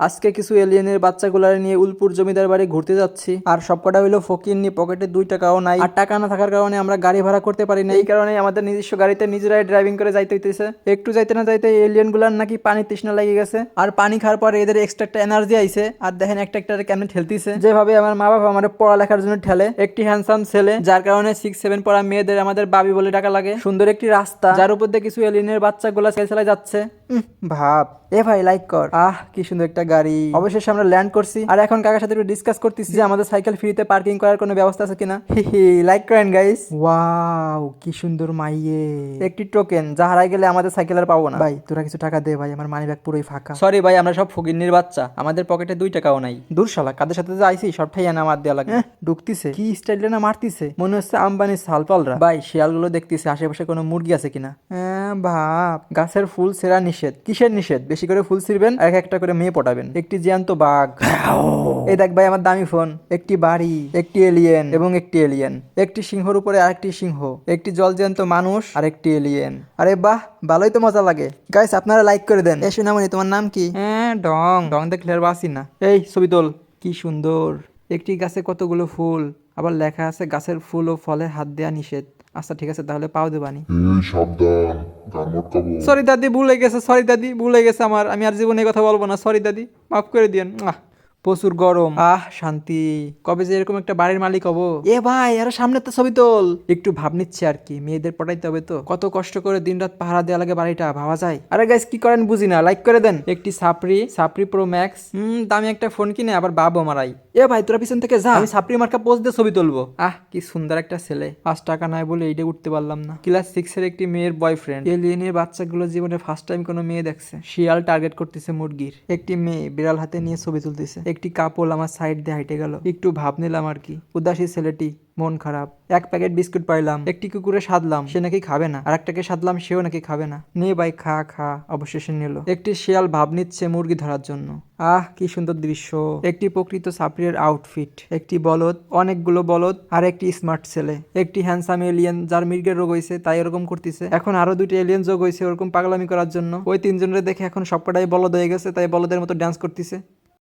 আজকে কিছু এলিয়েনের বাচ্চাগুলার নিয়ে উলপুর জমিদার বাড়ি ঘুরতে যাচ্ছি, আর সবকটা হইলো ফকিন্নি, পকেটে 2 টাকাও নাই, আর টাকা না থাকার কারণে আমরা গাড়ি ভাড়া করতে পারি না। এই কারণে আমাদের নিজস্ব গাড়িতে নিজেরাই ড্রাইভিং করে যাইতে হইতেছে। একটু যাইতে না যাইতে এলিয়েন গুলার নাকি পানি তৃষ্ণা লেগে গেছে, আর পানি খাওয়ার পরে এদের এক্সট্রা একটা এনার্জি আইছে। আর দেখেন একটা একটা কেমনে ঠেলতিছে, যেভাবে আমার মা বাবা আমার পড়ালেখার জন্য ঠেলে। একটি হ্যান্ডসাম ছেলে, যার কারণে 6-7 পড়া মেয়েদের আমাদের বাবি বলে টাকা লাগে। সুন্দর একটি রাস্তা, যার উপর দিয়ে কিছু এলিয়েনের বাচ্চাগুলা চালাই যাচ্ছে। ভাব এ ভাই, লাইক কর। কি সুন্দর একটা গাড়ি। অবশেষে আমরা ল্যান্ড করছি, আর এখন কাকার সাথে একটু ডিসকাস করতেছি যে আমাদের সাইকেল ফ্রিতে পার্কিং করার কোনো ব্যবস্থা আছে কিনা। লাইক করেন গাইস। ওয়াও, কি সুন্দর মাইয়ে। একটি টোকেন, যা হারাই গেলে আমাদের সাইকেল আর পাবো না। ভাই তোরা কিছু টাকা দে ভাই, আমার মানি ব্যাগ পুরোই ফাঁকা। সরি ভাই, আমরা সব ফকিন্নির বাচ্চা, আমাদের পকেটে 2 টাকাও নাই। দূর শালা, কাদের সাথে যে আইছি সবটাই আনা মার দেওয়া লাগে। ঢুকতিছে কি স্টাইলে না মারতিছে, মনে হচ্ছে আম্বানির সালপালরা। ভাই শিয়ালগুলো দেখতেছে আশেপাশে কোনো মুরগি আছে কিনা। ভাব, গাছের ফুল ছেঁড়া নিষেধ। কিসের নিষেধ? বেশি করে ফুল ছিঁড়বেন, এক একটা করে মেয়ে পটাবেন। একটি জ্যান্ত বাঘ। এই দেখ ভাই আমার দামি ফোন, একটি বাড়ি, একটি এলিয়েন এবং একটি এলিয়েন, একটি সিংহর উপরে আরেকটি সিংহ, একটি জলজ্যান্ত মানুষ আর একটি এলিয়েন। আরে বাহ, ভালোই তো মজা লাগে। গাইস আপনারা লাইক করে দেন। এ সোনামণি, তোমার নাম কি? ডং। ডং দেখলে আর বাসি না। এই ছবি তোল। কি সুন্দর। একটি গাছে কতগুলো ফুল, আবার লেখা আছে গাছের ফুল ও ফলে হাত দেয়া নিষেধ। আচ্ছা ঠিক আছে, তাহলে পাও দেবানি। সাবধান, গান মটকাবো। সরি দাদি, ভুল হয়ে গেছে। সরি দাদি, ভুল হয়ে গেছে আমার। আমি আর জীবনে এই কথা বলবো না। সরি দাদি, মাফ করে দিয়েন। প্রচুর গরম। শান্তি। কবে যে এরকম একটা বাড়ির মালিক হবো। এ ভাই, আরো সামনে তো ছবি তোল। একটু ভাব নিচ্ছে আর কি, মেয়েদের পটাইতে হবে তো। কত কষ্ট করে দিনরাত পাহারা দেওয়া লাগে বাড়িটা, ভাবা যায়। আরে গাইস কি করেন বুঝি না, লাইক করে দেন। একটি সাপরি প্রো ম্যাক্স। দামি একটা ফোন কিনে আবার বাবও মারাই। এ ভাই তোরা পিছন থেকে যা, আমি সাপরি মার্কা পোস্ট দিয়ে ছবি তুলবো। কি সুন্দর একটা ছেলে। 5 টাকা নাই বলে এইটা উঠতে পারলাম না। ক্লাস 6 এর একটি মেয়ের বয়ফ্রেন্ড। এলিয়েনের বাচ্চাগুলো জীবনে ফার্স্ট টাইম কোনো মেয়ে দেখছে। শিয়াল টার্গেট করতেছে মুরগির। একটি মেয়ে বিড়াল হাতে নিয়ে ছবি তুলতেছে। একটি কাপল আমার সাইড দিয়ে হাইটে গেল। একটু ভাব নিলাম আর কি। উদাসী ছেলেটি, মন খারাপ। এক প্যাকেট বিস্কুট পাইলাম। একটি কুকুরে সাধলাম, সে নাকি খাবে না। আর একটাকে সাধলাম, সেও নাকি খাবে না। নে ভাই খা খা, অবশেষে নিল। একটি শিয়াল ভাব নিচ্ছে মুরগি ধরার জন্য। কি সুন্দর দৃশ্য। একটি প্রকৃত সাপড়ির আউটফিট। একটি বলদ, অনেকগুলো বলদ, আর একটি স্মার্ট ছেলে। একটি হ্যান্ডসাম এলিয়েন, যার মির্গের রোগ হয়েছে তাই এরকম করতেছে। এখন আরো 2টি এলিয়েন যোগ হয়েছে ওরকম পাগলামি করার জন্য। ওই 3জনের দেখে এখন সবকটাই বলদ হয়ে গেছে, তাই বলদের মতো ডান্স করতেছে।